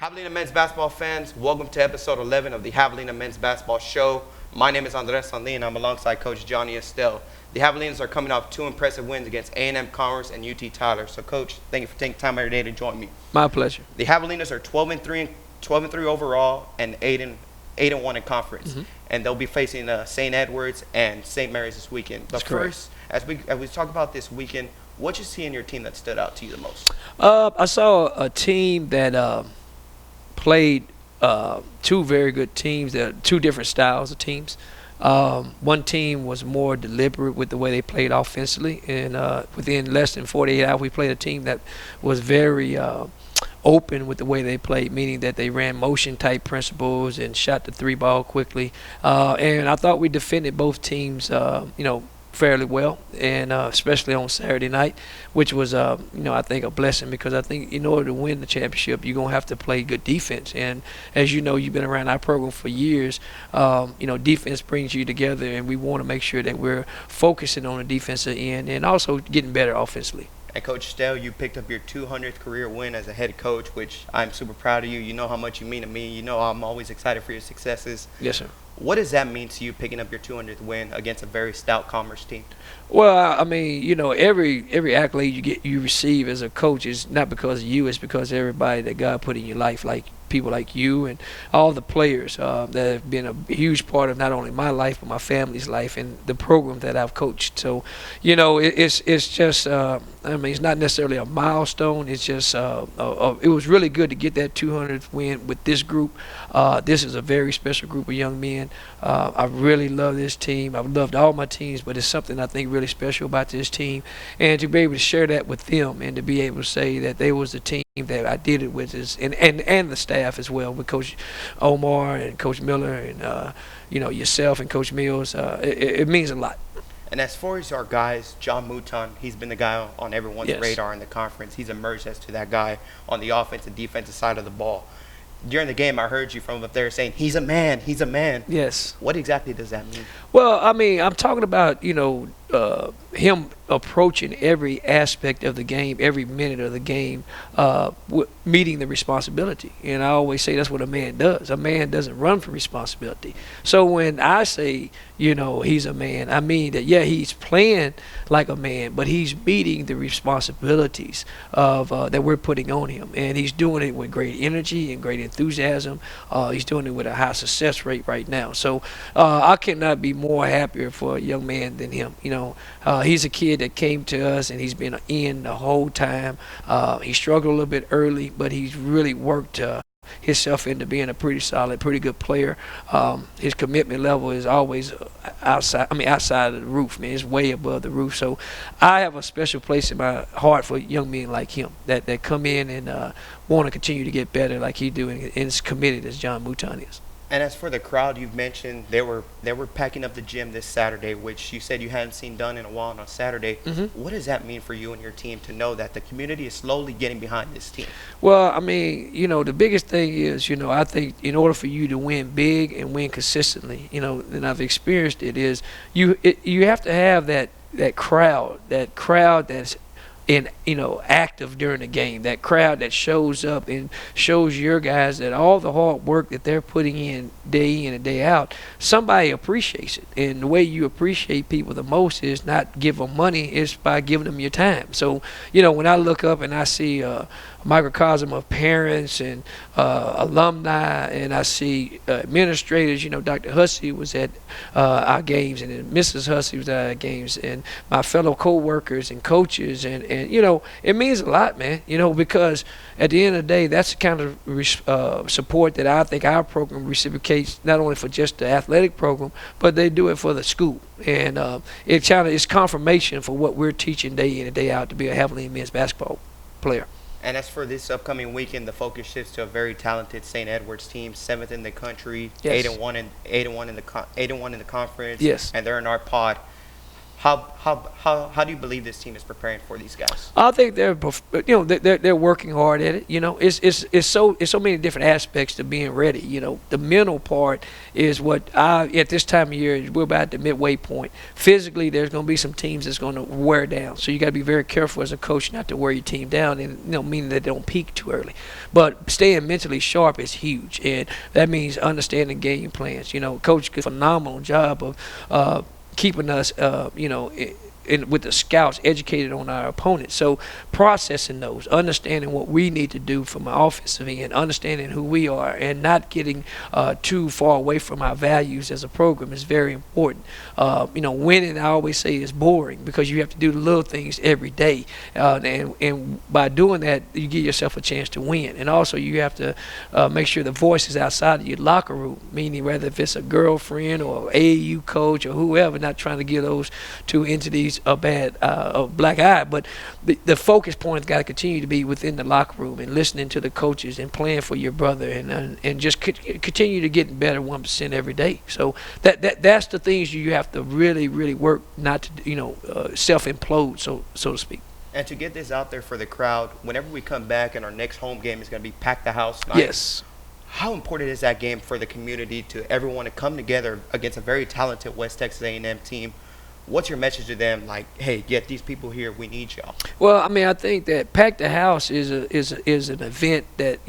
Javelina men's basketball fans, welcome to episode 11 of the Javelina men's basketball show. My name is Andres Sandin, and I'm alongside Coach Johnny Estelle. The Javelinas are coming off two impressive wins against A&M Commerce and UT Tyler. So, Coach, thank you for taking time out of your day to join me. My pleasure. The Javelinas are 12-3 overall, and 8-1 in conference, and they'll be facing St. Edwards and St. Mary's this weekend. But first, as we talk about this weekend, what you see in your team that stood out to you the most? I saw a team that played two very good teams. They're two different styles of teams. One team was more deliberate with the way they played offensively, and within less than 48 hours, we played a team that was very open with the way they played, meaning that they ran motion-type principles and shot the three ball quickly. And I thought we defended both teams, fairly well, and especially on Saturday night, which was, I think a blessing, because I think in order to win the championship, you're going to have to play good defense. And as you know, you've been around our program for years, defense brings you together, and we want to make sure that we're focusing on the defensive end and also getting better offensively. And Coach Stell, you picked up your 200th career win as a head coach, which I'm super proud of you. You know how much you mean to me. You know I'm always excited for your successes. Yes, sir. What does that mean to you, picking up your 200th win against a very stout Commerce team? Well, I mean, every accolade you receive as a coach is not because of you. It's because of everybody that God put in your life, like people like you and all the players that have been a huge part of not only my life but my family's life and the program that I've coached. So, it's just it's not necessarily a milestone. It's just it was really good to get that 200th win with this group. This is a very special group of young men. I really love this team. I've loved all my teams, but it's something I think really special about this team, and to be able to share that with them and to be able to say that they was the team that I did it with, and the staff as well, with Coach Omar and Coach Miller and yourself and Coach Mills. It means a lot. And as far as our guys, John Mouton, he's been the guy on everyone's radar in the conference. He's emerged as to that guy on the offensive and defensive side of the ball. During the game, I heard you from up there saying, he's a man, he's a man. Yes. What exactly does that mean? Well, I mean, I'm talking about, him approaching every aspect of the game, every minute of the game, meeting the responsibility. And I always say that's what a man does. A man doesn't run from responsibility. So when I say, he's a man, I mean that, he's playing like a man, but he's meeting the responsibilities of that we're putting on him. And he's doing it with great energy and great enthusiasm. He's doing it with a high success rate right now. So I cannot be more happier for a young man than him. He's a kid that came to us, and he's been in the whole time. He struggled a little bit early, but he's really worked himself into being a pretty solid, pretty good player. His commitment level is always outside of the roof, man. It's way above the roof. So I have a special place in my heart for young men like him that come in and want to continue to get better like he do, and is committed as John Mouton is. And as for the crowd, you've mentioned they were packing up the gym this Saturday, which you said you hadn't seen done in a while on a Saturday. What does that mean for you and your team to know that the community is slowly getting behind this team? Well, I mean, the biggest thing is, I think in order for you to win big and win consistently, and I've experienced it, is you have to have that crowd that's active during the game, that crowd that shows up and shows your guys that all the hard work that they're putting in and day out, somebody appreciates it. And the way you appreciate people the most is not give them money, it's by giving them your time. So, when I look up and I see a microcosm of parents and alumni, and I see administrators, Dr. Hussey was at our games, and then Mrs. Hussey was at our games, and my fellow co-workers and coaches, and it means a lot, man, because at the end of the day, that's the kind of support that I think our program reciprocates, not only for just the athletic program, but they do it for the school. And it's confirmation for what we're teaching day in and day out to be a Javelina men's basketball player. And as for this upcoming weekend, the focus shifts to a very talented St. Edwards team, 7th in the country, 8-1 in the conference. Yes. And they're in our pod. How do you believe this team is preparing for these guys? I think they're working hard at it. It's so many different aspects to being ready. The mental part is what at this time of year we're about the midway point. Physically, there's going to be some teams that's going to wear down. So you got to be very careful as a coach not to wear your team down, and meaning that they don't peak too early. But staying mentally sharp is huge, and that means understanding game plans. Coach did a phenomenal job of keeping us, with the scouts educated on our opponents. So processing those, understanding what we need to do from an offensive end, understanding who we are, and not getting too far away from our values as a program is very important. Winning, I always say, is boring because you have to do the little things every day. And by doing that, you give yourself a chance to win. And also you have to make sure the voice is outside of your locker room, meaning whether if it's a girlfriend or AAU coach or whoever, not trying to give those two entities a black eye, but the focus point has got to continue to be within the locker room and listening to the coaches and playing for your brother and just continue to get better 1% every day. So that's the things you have to really work not to self implode, so to speak. And to get this out there for the crowd, whenever we come back and our next home game is going to be pack the house night. Yes. How important is that game for the community, to everyone to come together against a very talented West Texas A&M team? What's your message to them? Like, hey, get these people here. We need y'all. Well, I think that Pack the House is an event that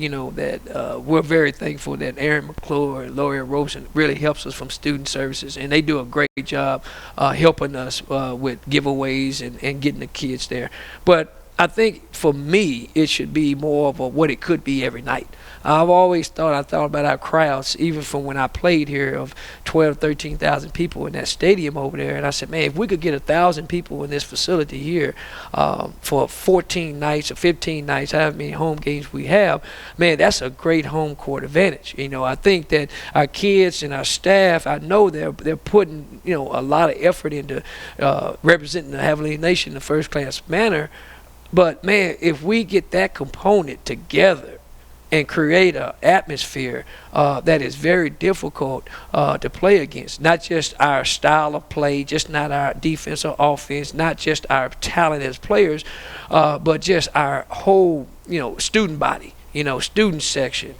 we're very thankful that Aaron McClure and Laurie Rosen really helps us from student services, and they do a great job helping us with giveaways and getting the kids there. But I think for me, it should be more of what it could be every night. I've always thought about our crowds, even from when I played here, of 12, 13,000 people in that stadium over there. And I said, man, if we could get 1,000 people in this facility here for 14 nights or 15 nights, however many home games we have, man, that's a great home court advantage. I think that our kids and our staff, I know they're putting, a lot of effort into representing the Javelina Nation in a first-class manner. But, man, if we get that component together and create an atmosphere that is very difficult to play against, not just our style of play, just not our defense or offense, not just our talent as players, but just our whole, student body, student section,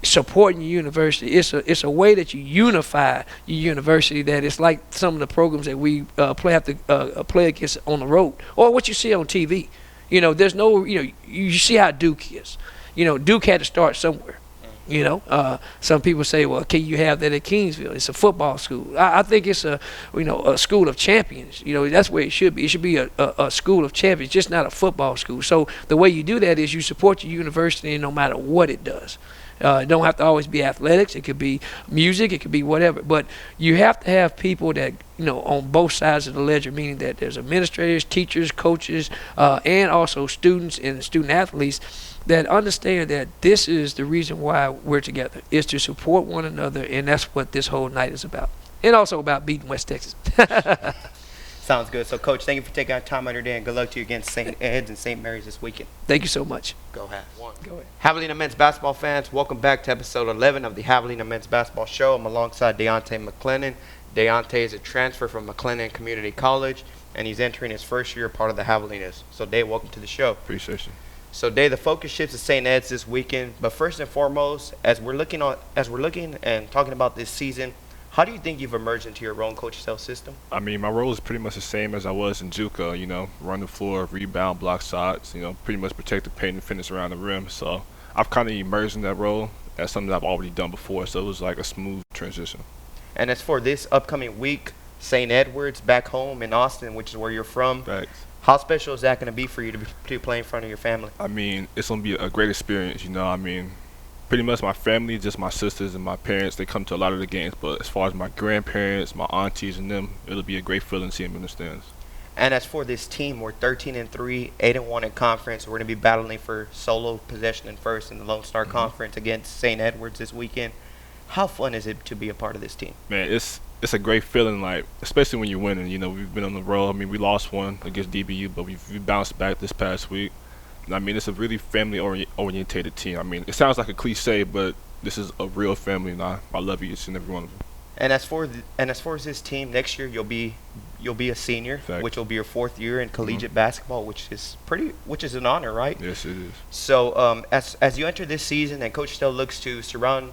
supporting your university. It's a way that you unify your university, that it's like some of the programs that we have to play against on the road, or what you see on TV. There's no, you see how Duke is. Duke had to start somewhere. Some people say, well, can you have that at Kingsville? It's a football school. I think it's a school of champions. That's where it should be. It should be a school of champions, just not a football school. So the way you do that is you support your university no matter what it does. It don't have to always be athletics. It could be music. It could be whatever. But you have to have people that, on both sides of the ledger, meaning that there's administrators, teachers, coaches, and also students and student athletes that understand that this is the reason why we're together, is to support one another, and that's what this whole night is about. And also about beating West Texas. Sounds good. So, Coach, thank you for taking our time out of your day, and good luck to you against St. Ed's and St. Mary's this weekend. Thank you so much. Go ahead. Go ahead. Javelina men's basketball fans, welcome back to episode 11 of the Javelina men's basketball show. I'm alongside Deonte McClennan. Deonte is a transfer from McClennan Community College, and he's entering his first year part of the Javelinas. So, Dave, welcome to the show. Appreciate you. So, Dave, the focus shifts to St. Ed's this weekend. But first and foremost, as we're looking and talking about this season, how do you think you've emerged into your own coach cell system? My role is pretty much the same as I was in JUCO, run the floor, rebound, block shots, pretty much protect the paint and finish around the rim. So I've kind of emerged in that role. That's something that I've already done before, so it was like a smooth transition. And as for this upcoming week, St. Edward's back home in Austin, which is where you're from. Thanks. How special is that going to be for you to play in front of your family? It's going to be a great experience, pretty much my family, just my sisters and my parents, they come to a lot of the games. But as far as my grandparents, my aunties and them, it'll be a great feeling seeing them in the stands. And as for this team, we're 13-3, 8-1 in conference. We're going to be battling for solo possession and first in the Lone Star Conference against St. Edward's this weekend. How fun is it to be a part of this team? Man, it's a great feeling, like, especially when you're winning. We've been on the road. We lost one against DBU, but we bounced back this past week. It's a really family-orientated team. It sounds like a cliche, but this is a real family, and I love each and every one of them. And as far as this team, next year you'll be a senior, Fact. which will be your fourth year in collegiate basketball, which is an honor, right? Yes, it is. So as you enter this season, and Coach Stell looks to surround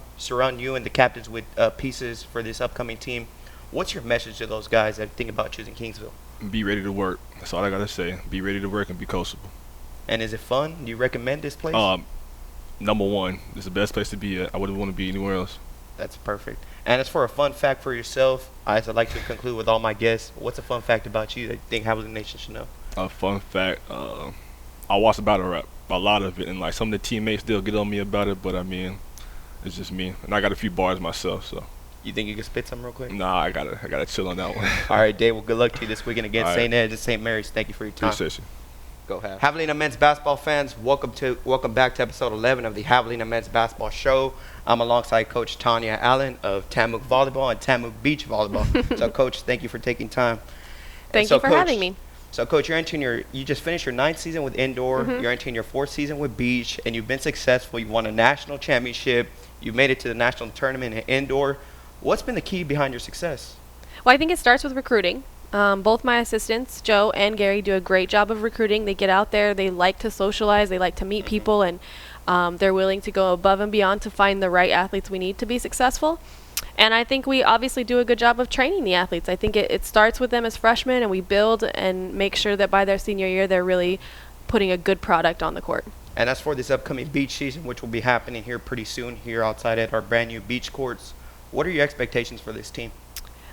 you and the captains with pieces for this upcoming team, what's your message to those guys that think about choosing Kingsville? Be ready to work. That's all I gotta say. Be ready to work and be coachable. And is it fun? Do you recommend this place? Number one, it's the best place to be at. I wouldn't want to be anywhere else. That's perfect. And as for a fun fact for yourself, as I like to conclude with all my guests, what's a fun fact about you that you think Javelina Nation should know? A fun fact, I watch the battle rap, a lot of it, and like some of the teammates still get on me about it, but I mean, it's just me, and I got a few bars myself, so. You think you can spit some real quick? Nah, I gotta chill on that one. All right, Dave. Well, good luck to you this weekend against All St. right. Ed's and St. Mary's. Thank you for your time. Appreciate you. Go ahead. Javelina men's basketball fans, welcome back to episode 11 of the Javelina men's basketball show. I'm alongside Coach Tanya Allen of Tamuk Volleyball and Tamuk Beach Volleyball. So, Coach, thank you for taking time. Thank you for having me. So, Coach, you just finished your 9th season with indoor. You're entering your 4th season with beach, and you've been successful. You won a national championship. You made it to the national tournament in indoor. What's been the key behind your success? Well, I think it starts with recruiting. Both my assistants, Joe and Gary, do a great job of recruiting. They get out there. They like to socialize. They like to meet people, and they're willing to go above and beyond to find the right athletes we need to be successful. And I think we obviously do a good job of training the athletes. I think it starts with them as freshmen, and we build and make sure that by their senior year, they're really putting a good product on the court. And as for this upcoming beach season, which will be happening here pretty soon here outside at our brand new beach courts, what are your expectations for this team?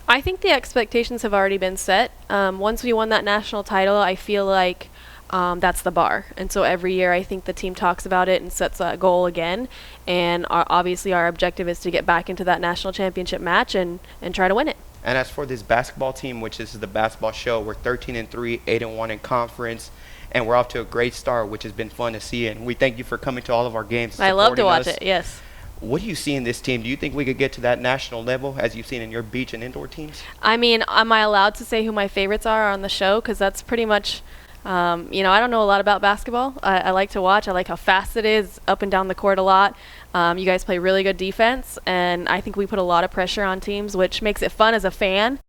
I think the expectations have already been set. Once we won that national title, I feel like that's the bar. And so every year I think the team talks about it and sets that goal again. And obviously our objective is to get back into that national championship match and try to win it. And as for this basketball team, which this is the basketball show, we're 13-3, 8-1 in conference. And we're off to a great start, which has been fun to see. And we thank you for coming to all of our games and I love to supporting watch us. it, yes. What do you see in this team? Do you think we could get to that national level as you've seen in your beach and indoor teams? I mean, am I allowed to say who my favorites are on the show? Because that's pretty much, I don't know a lot about basketball. I like to watch. I like how fast it is, up and down the court a lot. You guys play really good defense, and I think we put a lot of pressure on teams, which makes it fun as a fan.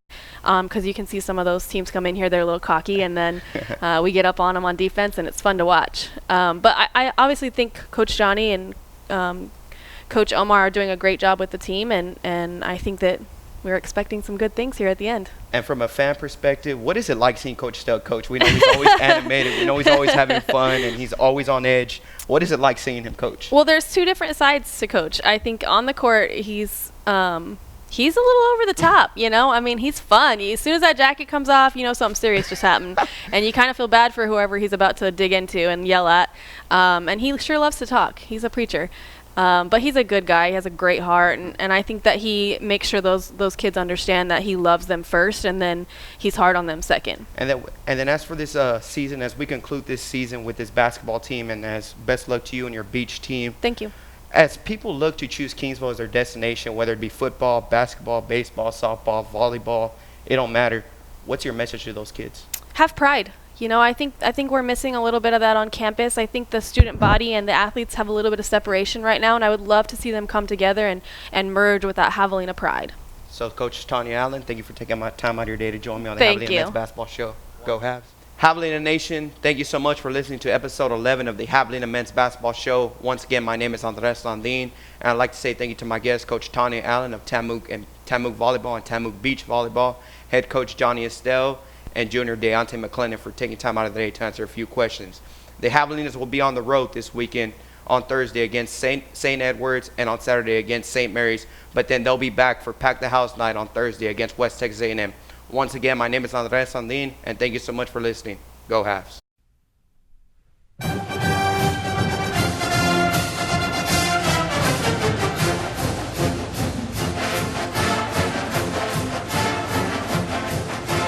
Because you can see some of those teams come in here, they're a little cocky, and then we get up on them on defense, and it's fun to watch. But I obviously think Coach Johnny and Coach Omar are doing a great job with the team, and I think that we're expecting some good things here at the end. And from a fan perspective, what is it like seeing Coach Stell coach? We know he's always animated. We know he's always having fun, and he's always on edge. What is it like seeing him coach? Well, there's two different sides to Coach. I think on the court, he's a little over the top, I mean, he's fun. As soon as that jacket comes off, something serious just happened. And you kind of feel bad for whoever he's about to dig into and yell at. And he sure loves to talk. He's a preacher. But he's a good guy. He has a great heart. And I think that he makes sure those kids understand that he loves them first, and then he's hard on them second. And then as for this season, as we conclude this season with this basketball team, and as best luck to you and your beach team. Thank you. As people look to choose Kingsville as their destination, whether it be football, basketball, baseball, softball, volleyball, it don't matter. What's your message to those kids? Have pride. I think we're missing a little bit of that on campus. I think the student body and the athletes have a little bit of separation right now, and I would love to see them come together and merge with that Javelina pride. So, Coach Tanya Allen, thank you for taking my time out of your day to join me on the Thank Javelina you. Men's Basketball Show. Go Habs. Javelina Nation, thank you so much for listening to episode 11 of the Javelina Men's Basketball Show. Once again, my name is Andres Landin, and I'd like to say thank you to my guest, Coach Tanya Allen of Tamuk Volleyball and Tamuk Beach Volleyball, Head Coach Johnny Estelle, and Junior Deonte McClendon for taking time out of the day to answer a few questions. The Javelinas will be on the road this weekend on Thursday against St. Edwards and on Saturday against St. Mary's, but then they'll be back for Pack the House night on Thursday against West Texas A&M. Once again, my name is Andres Sandin, and thank you so much for listening. Go Havs.